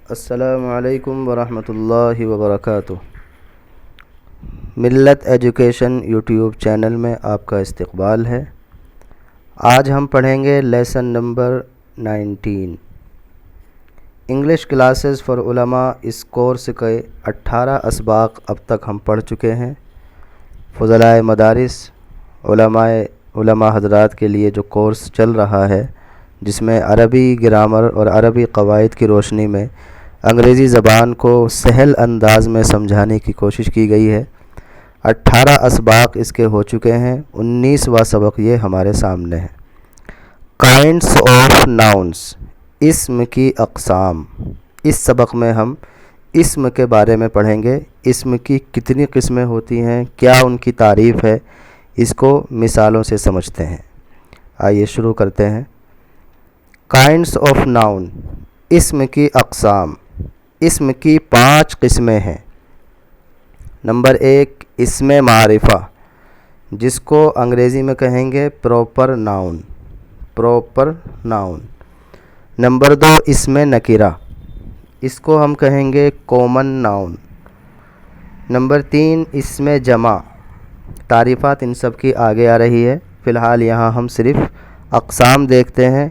السلام علیکم ورحمۃ اللہ وبرکاتہ۔ ملت ایجوکیشن یوٹیوب چینل میں آپ کا استقبال ہے۔ آج ہم پڑھیں گے lesson number 19 English classes for علماء۔ اس کورس کے 18 اسباق اب تک ہم پڑھ چکے ہیں۔ فضلاء مدارس علماء حضرات کے لیے جو کورس چل رہا ہے، جس میں عربی گرامر اور عربی قواعد کی روشنی میں انگریزی زبان کو سہل انداز میں سمجھانے کی کوشش کی گئی ہے۔ 18 اسباق اس کے ہو چکے ہیں، 19واں سبق یہ ہمارے سامنے ہے۔ کائنڈس آف ناؤنس، اسم کی اقسام۔ اس سبق میں ہم اسم کے بارے میں پڑھیں گے۔ اسم کی کتنی قسمیں ہوتی ہیں، کیا ان کی تعریف ہے، اس کو مثالوں سے سمجھتے ہیں۔ آئیے شروع کرتے ہیں۔ کائنڈس آف ناؤن، اسم کی اقسام۔ اسم کی 5 قسمیں ہیں۔ نمبر 1، اسم معرفہ، جس کو انگریزی میں کہیں گے proper noun. Proper noun. Number 2، اسم نکرہ، اس کو ہم کہیں گے کامن ناؤن۔ نمبر 3، اسم جمع۔ تعریفات ان سب کی آگے آ رہی ہے، فی الحال یہاں ہم صرف اقسام دیکھتے ہیں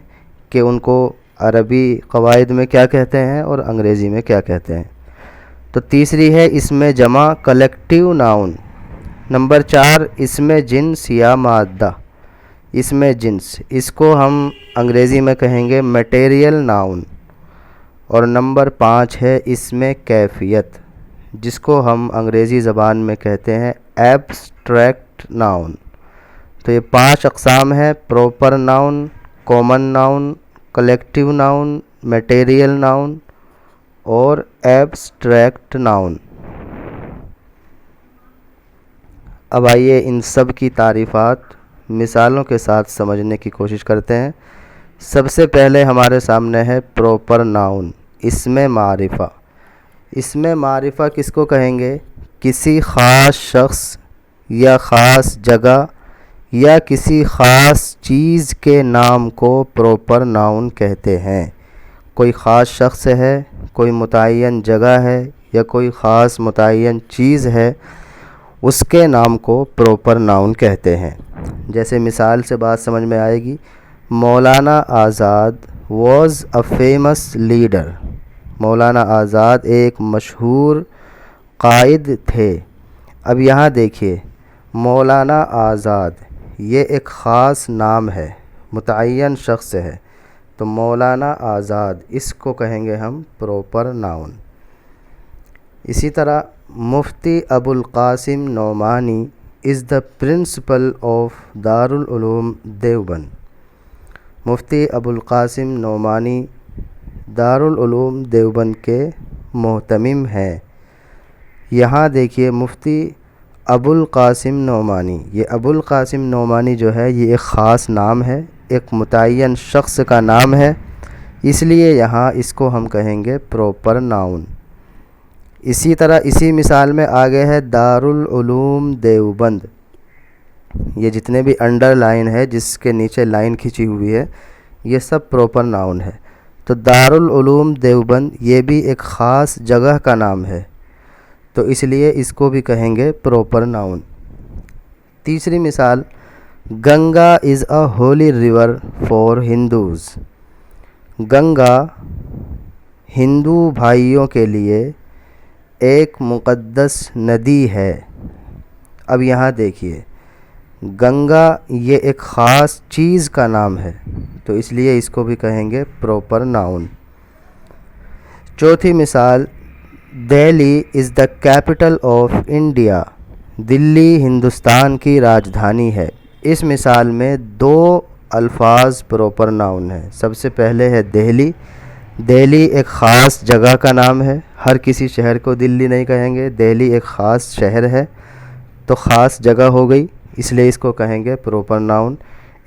کہ ان کو عربی قواعد میں کیا کہتے ہیں اور انگریزی میں کیا کہتے ہیں۔ تو تیسری ہے اسم جمع، کلیکٹیو ناؤن۔ نمبر 4، اسم جنس یا مادہ۔ اسم جنس، اس کو ہم انگریزی میں کہیں گے میٹیریل ناؤن۔ اور نمبر 5 ہے اسم کیفیت، جس کو ہم انگریزی زبان میں کہتے ہیں ایبسٹریکٹ ناؤن۔ تو یہ 5 اقسام ہیں: proper noun, common noun, collective noun, material noun اور ایبسٹریکٹ ناؤن۔ اب آئیے ان سب کی تعریفات مثالوں کے ساتھ سمجھنے کی کوشش کرتے ہیں۔ سب سے پہلے ہمارے سامنے ہے پراپر ناؤن، اسم معرفہ۔ اسم معرفہ کس کو کہیں گے؟ کسی خاص شخص یا خاص جگہ یا کسی خاص چیز کے نام کو پراپر ناؤن کہتے ہیں۔ کوئی خاص شخص ہے، کوئی متعین جگہ ہے یا کوئی خاص متعین چیز ہے، اس کے نام کو پراپر ناؤن کہتے ہیں۔ جیسے مثال سے بات سمجھ میں آئے گی، Maulana Azad was a famous leader. Maulana Azad ایک مشہور قائد تھے۔ اب یہاں دیکھیے، مولانا آزاد یہ ایک خاص نام ہے، متعین شخص ہے، تو مولانا آزاد اس کو کہیں گے ہم پراپر ناؤن۔ اسی طرح مفتی ابو القاسم نعمانی از دا پرنسپل آف دارالعلوم دیوبند۔ مفتی ابو القاسم نعمانی دارالعلوم دیوبند کے محتمم ہیں۔ یہاں دیکھیے مفتی ابو القاسم نعمانی، یہ ابو القاسم نعمانی جو ہے یہ ایک خاص نام ہے، ایک متعین شخص کا نام ہے، اس لیے یہاں اس کو ہم کہیں گے پراپر ناؤن۔ اسی طرح اسی مثال میں آگے ہے دارالعلوم دیوبند۔ یہ جتنے بھی انڈر لائن ہے، جس کے نیچے لائن کھینچی ہوئی ہے، یہ سب پراپر ناؤن ہے۔ تو دارالعلوم دیوبند یہ بھی ایک خاص جگہ کا نام ہے، تو اس لیے اس کو بھی کہیں گے پراپر ناؤن۔ تیسری مثال، Ganga is a holy river for Hindus. Ganga Hindu بھائیوں کے لیے ایک مقدس ندی ہے۔ اب یہاں دیکھیے، گنگا یہ ایک خاص چیز کا نام ہے، تو اس لیے اس کو بھی کہیں گے پراپر ناؤن۔ چوتھی مثال، Delhi is the capital of India. Delhi Hindustan کی راجدھانی ہے۔ اس مثال میں 2 الفاظ پراپر ناؤن ہیں۔ سب سے پہلے ہے دہلی۔ دہلی ایک خاص جگہ کا نام ہے، ہر کسی شہر کو دلی نہیں کہیں گے، دہلی ایک خاص شہر ہے، تو خاص جگہ ہو گئی، اس لیے اس کو کہیں گے پراپر ناؤن۔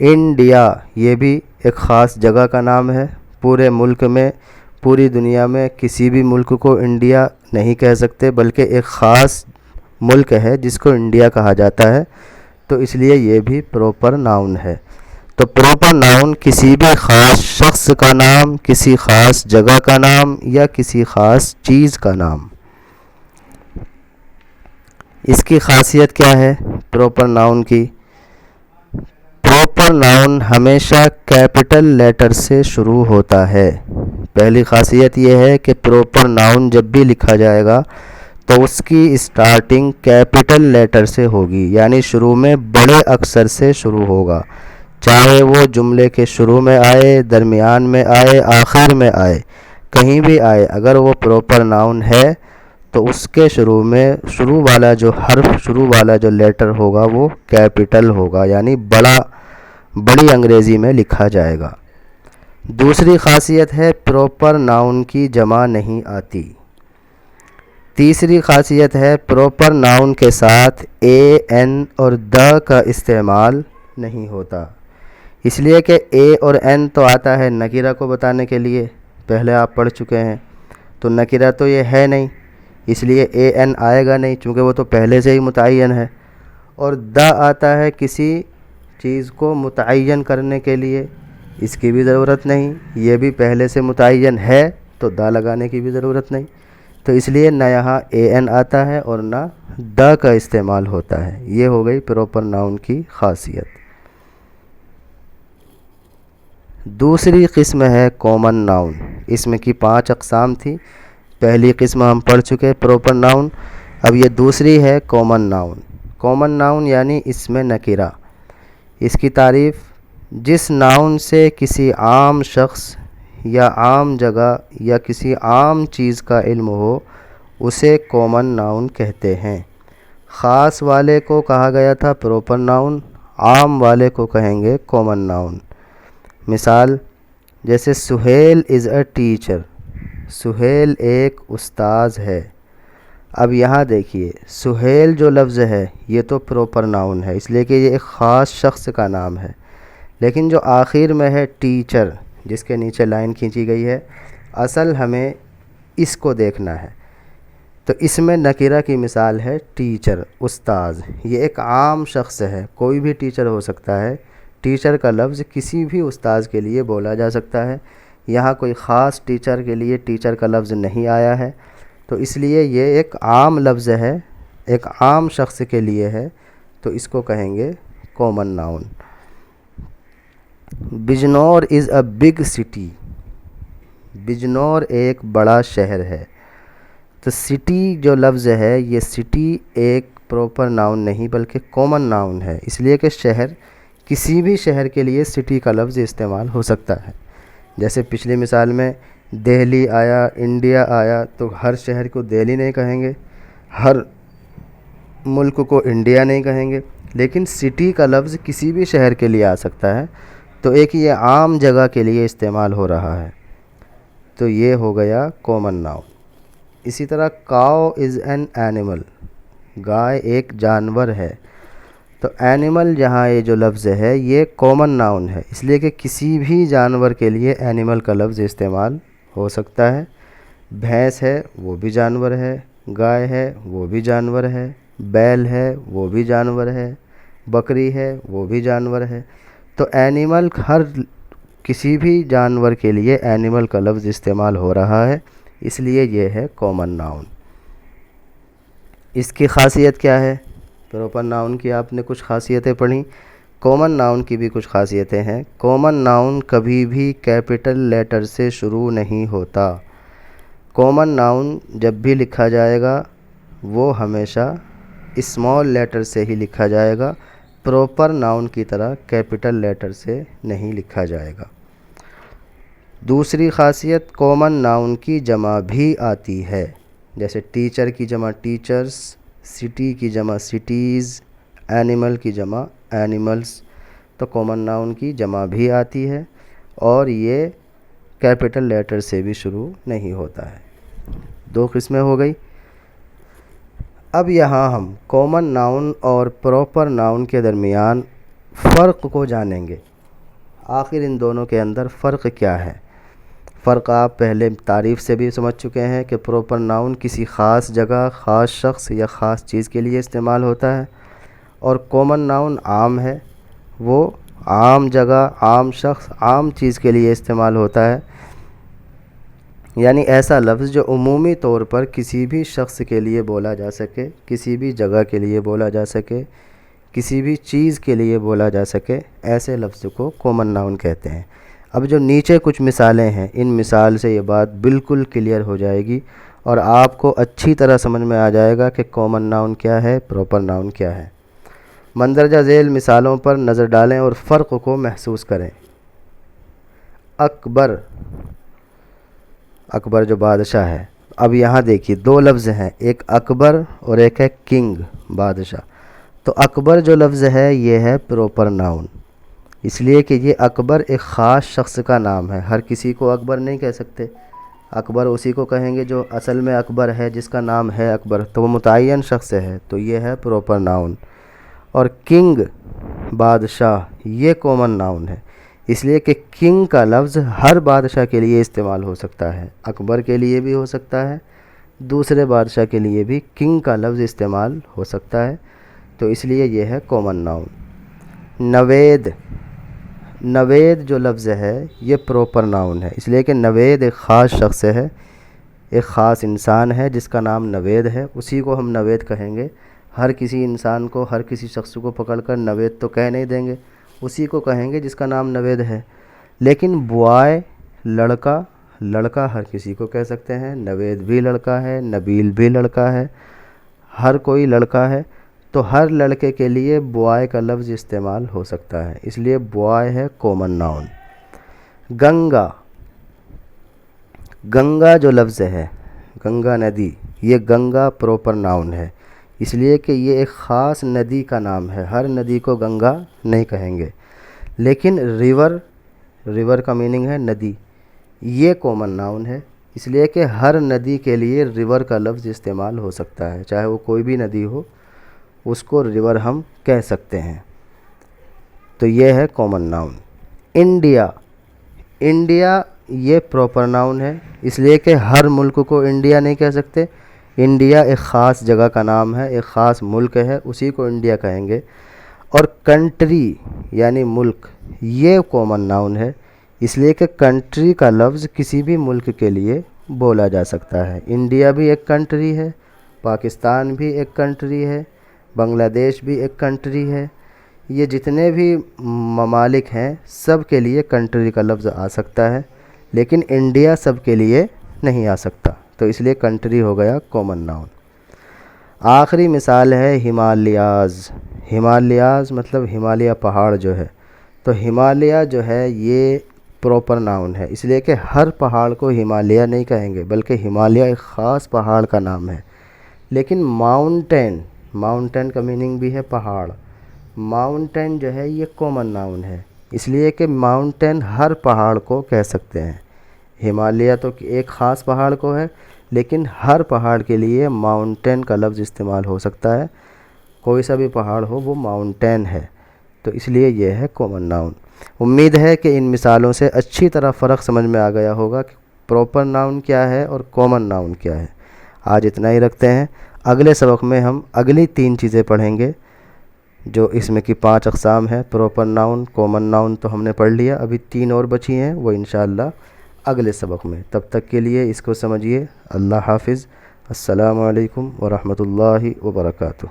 انڈیا یہ بھی ایک خاص جگہ کا نام ہے، پورے ملک میں، پوری دنیا میں کسی بھی ملک کو انڈیا نہیں کہہ سکتے، بلکہ ایک خاص ملک ہے جس کو انڈیا کہا جاتا ہے، تو اس لیے یہ بھی پراپر ناؤن ہے۔ تو پراپر ناؤن کسی بھی خاص شخص کا نام، کسی خاص جگہ کا نام یا کسی خاص چیز کا نام۔ اس کی خاصیت کیا ہے پراپر ناؤن کی؟ پراپر ناؤن ہمیشہ کیپٹل لیٹر سے شروع ہوتا ہے۔ پہلی خاصیت یہ ہے کہ پراپر ناؤن جب بھی لکھا جائے گا تو اس کی اسٹارٹنگ کیپٹل لیٹر سے ہوگی، یعنی شروع میں بڑے اکثر سے شروع ہوگا، چاہے وہ جملے کے شروع میں آئے، درمیان میں آئے، آخر میں آئے، کہیں بھی آئے، اگر وہ پراپر ناؤن ہے تو اس کے شروع والا جو حرف، شروع والا جو لیٹر ہوگا وہ کیپٹل ہوگا، یعنی بڑی انگریزی میں لکھا جائے گا۔ دوسری خاصیت ہے پراپر ناؤن کی جمع نہیں آتی۔ تیسری خاصیت ہے پراپر ناؤن کے ساتھ اے، این اور دا کا استعمال نہیں ہوتا، اس لیے کہ اے اور این تو آتا ہے نکرہ کو بتانے کے لیے، پہلے آپ پڑھ چکے ہیں، تو نکرہ تو یہ ہے نہیں، اس لیے اے این آئے گا نہیں، چونکہ وہ تو پہلے سے ہی متعین ہے۔ اور دا آتا ہے کسی چیز کو متعین کرنے کے لیے، اس کی بھی ضرورت نہیں، یہ بھی پہلے سے متعین ہے تو دا لگانے کی بھی ضرورت نہیں، تو اس لیے نہ یہاں اے این آتا ہے اور نہ دا کا استعمال ہوتا ہے۔ یہ ہو گئی پراپر ناؤن کی خاصیت۔ دوسری قسم ہے کامن ناؤن۔ اسم کی 5 اقسام تھی، پہلی قسم ہم پڑھ چکے پراپر ناؤن، اب یہ دوسری ہے کامن ناؤن۔ کامن ناؤن یعنی اسم نکرہ۔ اس کی تعریف: جس ناؤن سے کسی عام شخص یا عام جگہ یا کسی عام چیز کا علم ہو اسے کامن ناؤن کہتے ہیں۔ خاص والے کو کہا گیا تھا پراپر ناؤن، عام والے کو کہیں گے کامن ناؤن۔ مثال جیسے Sohail is a teacher, Sohail ایک استاذ ہے۔ اب یہاں دیکھیے سہیل جو لفظ ہے یہ تو پراپر ناؤن ہے، اس لیے کہ یہ ایک خاص شخص کا نام ہے، لیکن جو آخر میں ہے ٹیچر، جس کے نیچے لائن کھینچی گئی ہے، اصل ہمیں اس کو دیکھنا ہے۔ تو اس میں نکرہ کی مثال ہے ٹیچر، استاذ، یہ ایک عام شخص ہے، کوئی بھی ٹیچر ہو سکتا ہے، ٹیچر کا لفظ کسی بھی استاذ کے لیے بولا جا سکتا ہے، یہاں کوئی خاص ٹیچر کے لیے ٹیچر کا لفظ نہیں آیا ہے، تو اس لیے یہ ایک عام لفظ ہے، ایک عام شخص کے لیے ہے، تو اس کو کہیں گے common noun. Bijnor is a big city, Bijnor ایک بڑا شہر ہے۔ تو سٹی جو لفظ ہے یہ سٹی ایک پراپر ناؤن نہیں بلکہ کامن ناؤن ہے، اس لیے کہ شہر، کسی بھی شہر کے لیے سٹی کا لفظ استعمال ہو سکتا ہے۔ جیسے پچھلی مثال میں دہلی آیا، انڈیا آیا، تو ہر شہر کو دہلی نہیں کہیں گے، ہر ملک کو انڈیا نہیں کہیں گے، لیکن سٹی کا لفظ کسی بھی شہر کے لیے آ سکتا ہے، تو ایک یہ عام جگہ کے لیے استعمال ہو رہا ہے، تو یہ ہو گیا کامن ناؤن۔ اسی طرح کاؤ از این اینیمل، گائے ایک جانور ہے، تو اینیمل جہاں یہ جو لفظ ہے یہ کامن ناؤن ہے، اس لیے کہ کسی بھی جانور کے لیے اینیمل کا لفظ استعمال ہو سکتا ہے۔ بھینس ہے وہ بھی جانور ہے، گائے ہے وہ بھی جانور ہے، بیل ہے وہ بھی جانور ہے، بکری ہے وہ بھی جانور ہے، تو اینیمل ہر کسی بھی جانور کے لیے اینیمل کا لفظ استعمال ہو رہا ہے، اس لیے یہ ہے کامن ناؤن۔ اس کی خاصیت کیا ہے؟ پراپر ناؤن کی آپ نے کچھ خاصیتیں پڑھیں، کامن ناؤن کی بھی کچھ خاصیتیں ہیں۔ کامن ناؤن کبھی بھی کیپٹل لیٹر سے شروع نہیں ہوتا۔ کامن ناؤن جب بھی لکھا جائے گا وہ ہمیشہ اسمال لیٹر سے ہی لکھا جائے گا، پراپر ناؤن کی طرح کیپٹل لیٹر سے نہیں لکھا جائے گا۔ دوسری خاصیت، کامن ناؤن کی جمع بھی آتی ہے، جیسے ٹیچر کی جمع ٹیچرز، سٹی کی جمع سٹیز، اینیمل کی جمع اینیملز، تو کامن ناؤن کی جمع بھی آتی ہے اور یہ کیپٹل لیٹر سے بھی شروع نہیں ہوتا ہے۔ 2 قسمیں ہو گئی۔ اب یہاں ہم کامن ناؤن اور پراپر ناؤن کے درمیان فرق کو جانیں گے، آخر ان دونوں کے اندر فرق کیا ہے۔ فرق آپ پہلے تعریف سے بھی سمجھ چکے ہیں کہ پراپر ناؤن کسی خاص جگہ، خاص شخص یا خاص چیز کے لیے استعمال ہوتا ہے، اور کامن ناؤن عام ہے، وہ عام جگہ، عام شخص، عام چیز کے لیے استعمال ہوتا ہے، یعنی ایسا لفظ جو عمومی طور پر کسی بھی شخص کے لیے بولا جا سکے، کسی بھی جگہ کے لیے بولا جا سکے، کسی بھی چیز کے لیے بولا جا سکے، ایسے لفظ کو کامن ناؤن کہتے ہیں۔ اب جو نیچے کچھ مثالیں ہیں، ان مثال سے یہ بات بالکل کلیئر ہو جائے گی اور آپ کو اچھی طرح سمجھ میں آ جائے گا کہ کامن ناؤن کیا ہے، پراپر ناؤن کیا ہے۔ مندرجہ ذیل مثالوں پر نظر ڈالیں اور فرق کو محسوس کریں۔ اکبر، اکبر جو بادشاہ ہے۔ اب یہاں دیکھیے دو لفظ ہیں، ایک اکبر اور ایک ہے کنگ، بادشاہ۔ تو اکبر جو لفظ ہے یہ ہے پراپر ناؤن، اس لیے کہ یہ اکبر ایک خاص شخص کا نام ہے، ہر کسی کو اکبر نہیں کہہ سکتے۔ اکبر اسی کو کہیں گے جو اصل میں اکبر ہے، جس کا نام ہے اکبر، تو وہ متعین شخص ہے، تو یہ ہے پراپر ناؤن۔ اور کنگ، بادشاہ، یہ کامن ناؤن ہے، اس لیے کہ کنگ کا لفظ ہر بادشاہ کے لیے استعمال ہو سکتا ہے، اکبر کے لیے بھی ہو سکتا ہے، دوسرے بادشاہ کے لیے بھی کنگ کا لفظ استعمال ہو سکتا ہے، تو اس لیے یہ ہے کامن ناؤن۔ نوید، نوید جو لفظ ہے یہ پراپر ناؤن ہے، اس لیے کہ نوید ایک خاص شخص ہے، ایک خاص انسان ہے جس کا نام نوید ہے، اسی کو ہم نوید کہیں گے۔ ہر کسی انسان کو، ہر کسی شخص کو پکڑ کر نوید تو کہہ نہیں دیں گے، اسی کو کہیں گے جس کا نام نوید ہے۔ لیکن بوائے، لڑکا، لڑکا ہر کسی کو کہہ سکتے ہیں، نوید بھی لڑکا ہے، نبیل بھی لڑکا ہے، ہر کوئی لڑکا ہے، تو ہر لڑکے کے لیے بوائے کا لفظ استعمال ہو سکتا ہے، اس لیے بوائے ہے کامن ناؤن۔ گنگا، گنگا جو لفظ ہے، گنگا ندی، یہ گنگا پراپر ناؤن ہے، اس لیے کہ یہ ایک خاص ندی کا نام ہے، ہر ندی کو گنگا نہیں کہیں گے۔ لیکن ریور، ریور کا میننگ ہے ندی، یہ کامن ناؤن ہے، اس لیے کہ ہر ندی کے لیے ریور کا لفظ استعمال ہو سکتا ہے، چاہے وہ کوئی بھی ندی ہو، اس کو ریور ہم کہہ سکتے ہیں، تو یہ ہے کامن ناؤن۔ انڈیا، انڈیا یہ پراپر ناؤن ہے، اس لیے کہ ہر ملک کو انڈیا نہیں کہہ سکتے، انڈیا ایک خاص جگہ کا نام ہے، ایک خاص ملک ہے، اسی کو انڈیا کہیں گے۔ اور کنٹری یعنی ملک، یہ کامن ناؤن ہے، اس لیے کہ کنٹری کا لفظ کسی بھی ملک کے لیے بولا جا سکتا ہے۔ انڈیا بھی ایک کنٹری ہے، پاکستان بھی ایک کنٹری ہے، بنگلہ دیش بھی ایک کنٹری ہے، یہ جتنے بھی ممالک ہیں سب کے لیے کنٹری کا لفظ آ سکتا ہے، لیکن انڈیا سب کے لیے نہیں آ سکتا، تو اس لیے کنٹری ہو گیا کامن ناؤن۔ آخری مثال ہے ہمالیاز، ہمالیاز مطلب ہمالیہ پہاڑ جو ہے، تو ہمالیہ جو ہے یہ پراپر ناؤن ہے، اس لیے کہ ہر پہاڑ کو ہمالیہ نہیں کہیں گے، بلکہ ہمالیہ ایک خاص پہاڑ کا نام ہے۔ لیکن ماؤنٹین، ماؤنٹین کا میننگ بھی ہے پہاڑ، ماؤنٹین جو ہے یہ کامن ناؤن ہے، اس لیے کہ ماؤنٹین ہر پہاڑ کو کہہ سکتے ہیں، ہمالیہ تو ایک خاص پہاڑ کو ہے، لیکن ہر پہاڑ کے لیے ماؤنٹین کا لفظ استعمال ہو سکتا ہے، کوئی سا بھی پہاڑ ہو وہ ماؤنٹین ہے، تو اس لیے یہ ہے کامن ناؤن۔ امید ہے کہ ان مثالوں سے اچھی طرح فرق سمجھ میں آ گیا ہوگا کہ پراپر ناؤن کیا ہے اور کامن ناؤن کیا ہے۔ آج اتنا ہی رکھتے ہیں، اگلے سبق میں ہم اگلی 3 چیزیں پڑھیں گے، جو اس میں کی 5 اقسام ہیں، پراپر ناؤن، کامن ناؤن تو ہم نے پڑھ لیا، ابھی 3 اور بچی ہیں، وہ انشاءاللہ اگلے سبق میں۔ تب تک کے لیے اس کو سمجھیے۔ اللہ حافظ، السلام علیکم ورحمۃ اللہ وبرکاتہ۔